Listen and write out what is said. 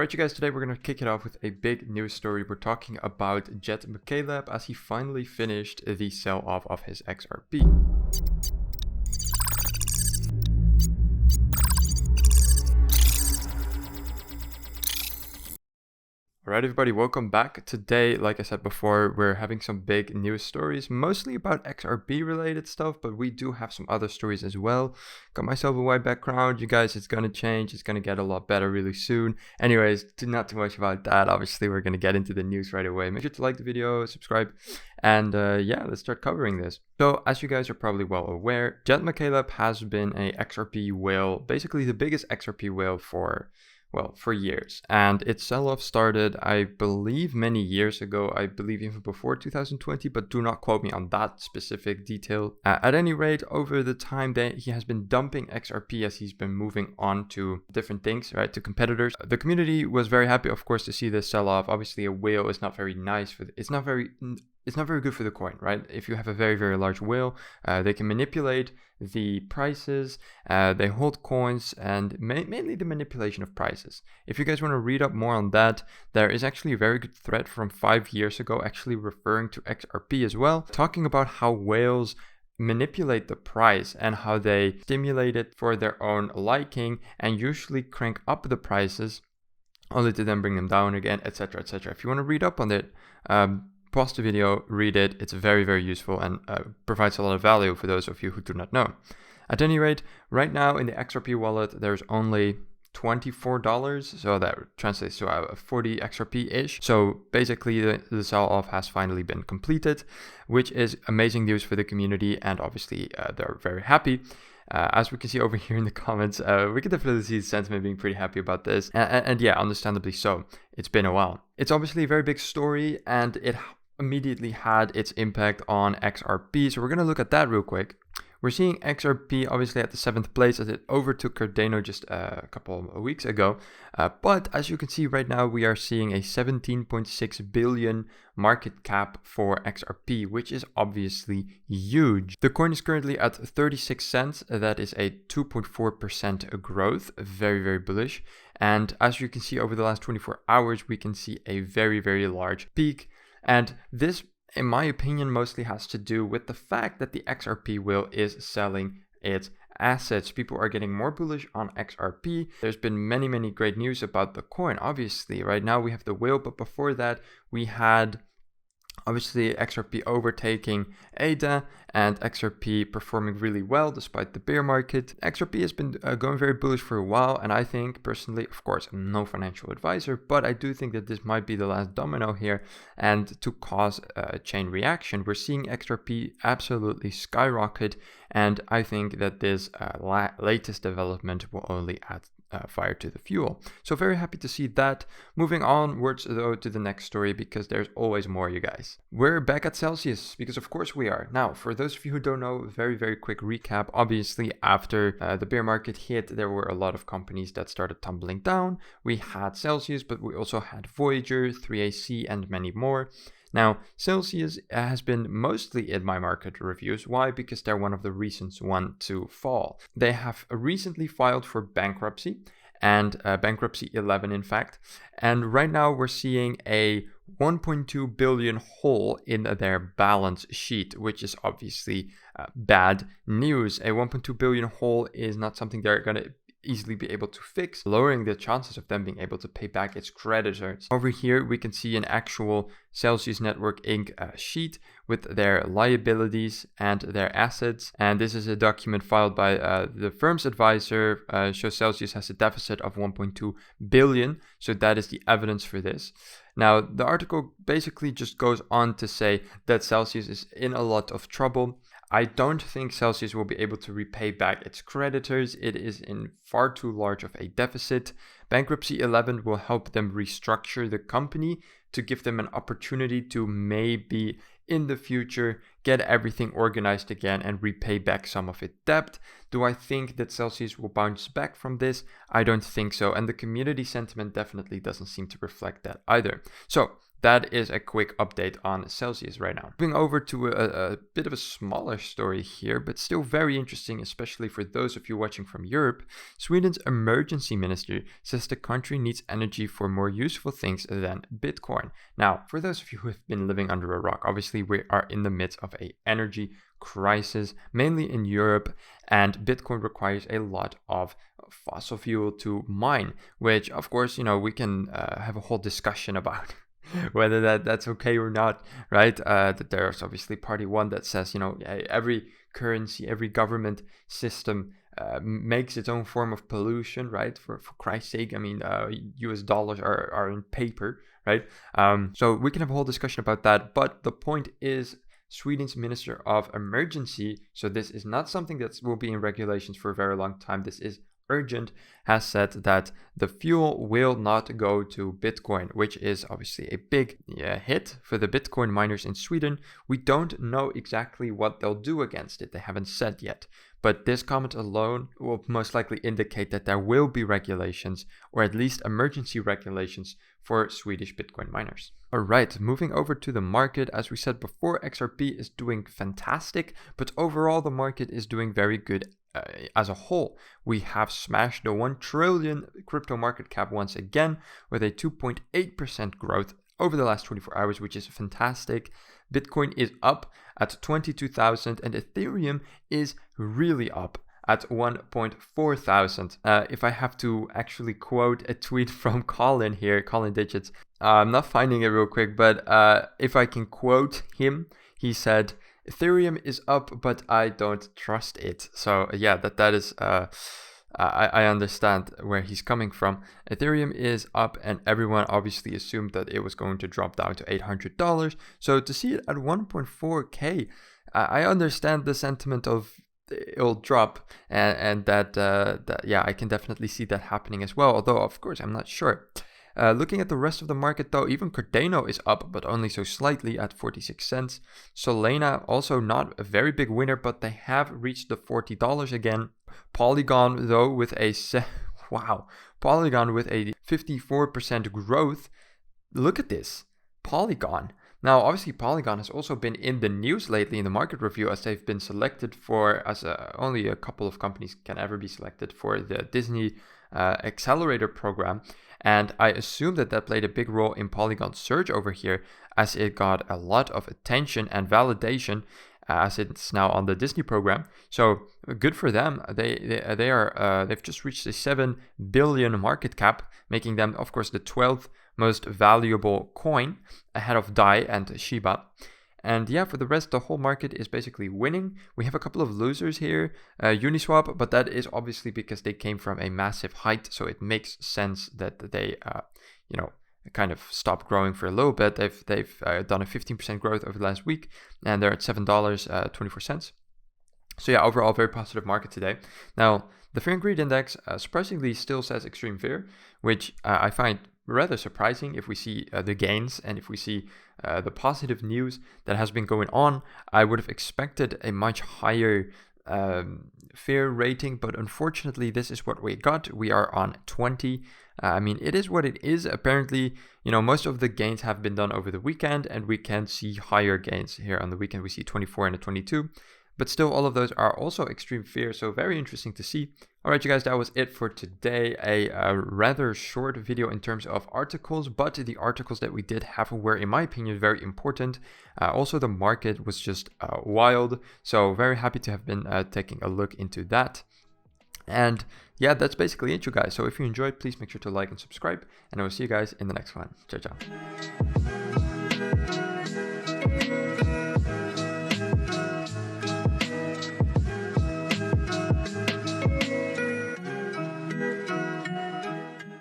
Alright, you guys, today we're going to kick it off with a big news story. We're talking about Jet McCaleb as he finally finished the sell-off of his XRP. Alright everybody, welcome back. Today, like I said before, we're having some big news stories, mostly about XRP related stuff, but we do have some other stories as well. Got myself a white background, you guys, it's gonna change, it's gonna get a lot better really soon. Anyways, not too much about that, obviously we're gonna get into the news right away. Make sure to like the video, subscribe, and yeah, let's start covering this. So, as you guys are probably well aware, Jet McCaleb has been a XRP whale, basically the biggest XRP whale for years, and its sell-off started, I believe, many years ago. I believe even before 2020, but do not quote me on that specific detail. At any rate, over the time that he has been dumping XRP as he's been moving on to different things, right, to competitors. The community was very happy, of course, to see this sell-off. Obviously, a whale is not very nice for it's not very good for the coin, right? If you have a very, very large whale, they can manipulate the prices, they hold coins, and mainly the manipulation of prices. If you guys want to read up more on that, there is actually a very good thread from 5 years ago actually referring to XRP as well, talking about how whales manipulate the price and how they stimulate it for their own liking and usually crank up the prices only to then bring them down again, etc, etc. If you want to read up on it, pause the video, read it. It's very, very useful and provides a lot of value for those of you who do not know. At any rate, right now in the XRP wallet, there's only $24, so that translates to 40 XRP-ish. So basically, the sell-off has finally been completed, which is amazing news for the community, and obviously they're very happy. As we can see over here in the comments, we can definitely see the sentiment being pretty happy about this. And yeah, understandably so. It's been a while. It's obviously a very big story, and it immediately had its impact on XRP. So we're going to look at that real quick. We're seeing XRP obviously at the 7th place as it overtook Cardano just a couple of weeks ago. But as you can see right now, we are seeing a 17.6 billion market cap for XRP, which is obviously huge. The coin is currently at 36 cents. That is a 2.4% growth. Very, very bullish. And as you can see over the last 24 hours, we can see a very, very large peak. And this, in my opinion, mostly has to do with the fact that the XRP whale is selling its assets. People are getting more bullish on XRP. There's been many, many great news about the coin. Obviously, right now we have the whale, but before that we had obviously XRP overtaking ADA and XRP performing really well despite the bear market. XRP has been going very bullish for a while, and I think personally, of course, I'm no financial advisor, but I do think that this might be the last domino here, and to cause a chain reaction. We're seeing XRP absolutely skyrocket, and I think that this latest development will only add fire to the fuel. So very happy to see that. Moving onwards though to the next story, because there's always more, you guys. We're back at Celcius, because of course we are. Now, for those of you who don't know, very, very quick recap. Obviously, after the bear market hit, there were a lot of companies that started tumbling down. We had Celcius, but we also had Voyager, 3AC, and many more. Now, Celcius has been mostly in my market reviews. Why? Because they're one of the recent ones to fall. They have recently filed for bankruptcy, and bankruptcy 11 in fact. And right now we're seeing a 1.2 billion hole in their balance sheet, which is obviously bad news. A 1.2 billion hole is not something they're going to easily be able to fix, lowering the chances of them being able to pay back its creditors. Over here we can see an actual Celcius Network Inc. Sheet with their liabilities and their assets, and this is a document filed by the firm's advisor. Shows Celcius has a deficit of 1.2 billion, so that is the evidence for this. Now, the article basically just goes on to say that Celcius is in a lot of trouble. I don't think Celcius will be able to repay back its creditors. It is in far too large of a deficit. Bankruptcy 11 will help them restructure the company to give them an opportunity to maybe in the future get everything organized again and repay back some of its debt. Do I think that Celcius will bounce back from this? I don't think so, and the community sentiment definitely doesn't seem to reflect that either. So that is a quick update on Celcius right now. Moving over to a bit of a smaller story here, but still very interesting, especially for those of you watching from Europe. Sweden's emergency minister says the country needs energy for more useful things than Bitcoin. Now, for those of you who have been living under a rock, obviously we are in the midst of an energy crisis, mainly in Europe, and Bitcoin requires a lot of fossil fuel to mine, which of course, we can have a whole discussion about whether that's okay or not, right? That there's obviously party one that says, every currency, every government system makes its own form of pollution, right? For Christ's sake, I mean, US dollars are in paper, right? So we can have a whole discussion about that. But the point is, Sweden's Minister of Emergency, so this is not something that will be in regulations for a very long time. This is urgent, has said that the fuel will not go to Bitcoin, which is obviously a big hit for the Bitcoin miners in Sweden. We don't know exactly what they'll do against it. They haven't said yet. But this comment alone will most likely indicate that there will be regulations, or at least emergency regulations, for Swedish Bitcoin miners. All right, moving over to the market. As we said before, XRP is doing fantastic, but overall the market is doing very good as a whole. We have smashed the 1 trillion crypto market cap once again, with a 2.8% growth over the last 24 hours, which is fantastic. Bitcoin is up at 22,000 and Ethereum is really up at 1.4 thousand. If I have to actually quote a tweet from Colin here, Colin Digits, I'm not finding it real quick, but if I can quote him, he said, Ethereum is up, but I don't trust it. So yeah, that is, I understand where he's coming from. Ethereum is up, and everyone obviously assumed that it was going to drop down to $800. So to see it at 1.4K, I understand the sentiment of it'll drop, and that yeah, I can definitely see that happening as well. Although of course I'm not sure. Looking at the rest of the market though, even Cardano is up, but only so slightly at 46 cents. Solana also not a very big winner, but they have reached the $40 again. Polygon though with a Polygon with a 54% growth. Look at this, Polygon. Now, obviously, Polygon has also been in the news lately in the market review, as they've been selected for, only a couple of companies can ever be selected for the Disney Accelerator program. And I assume that played a big role in Polygon's surge over here, as it got a lot of attention and validation, as it's now on the Disney program. So good for them. They've just reached a 7 billion market cap, making them, of course, the 12th most valuable coin, ahead of DAI and Shiba. And yeah, for the rest, the whole market is basically winning. We have a couple of losers here, Uniswap, but that is obviously because they came from a massive height, so it makes sense that they, kind of stopped growing for a little bit. They've done a 15% growth over the last week, and they're at $7.24. So yeah, overall, very positive market today. Now, the Fear and Greed Index surprisingly still says extreme fear, which I find rather surprising. If we see the gains and if we see the positive news that has been going on, I would have expected a much higher fear rating, but unfortunately this is what we got. We are on 20. I mean, it is what it is. Apparently, most of the gains have been done over the weekend, and we can see higher gains here on the weekend. We see 24 and a 22. But still, all of those are also extreme fear, so very interesting to see. All right, you guys, that was it for today. A rather short video in terms of articles, but the articles that we did have were, in my opinion, very important. Also, the market was just wild, so very happy to have been taking a look into that. And yeah, that's basically it, you guys. So if you enjoyed, please make sure to like and subscribe, and I will see you guys in the next one. Ciao, ciao.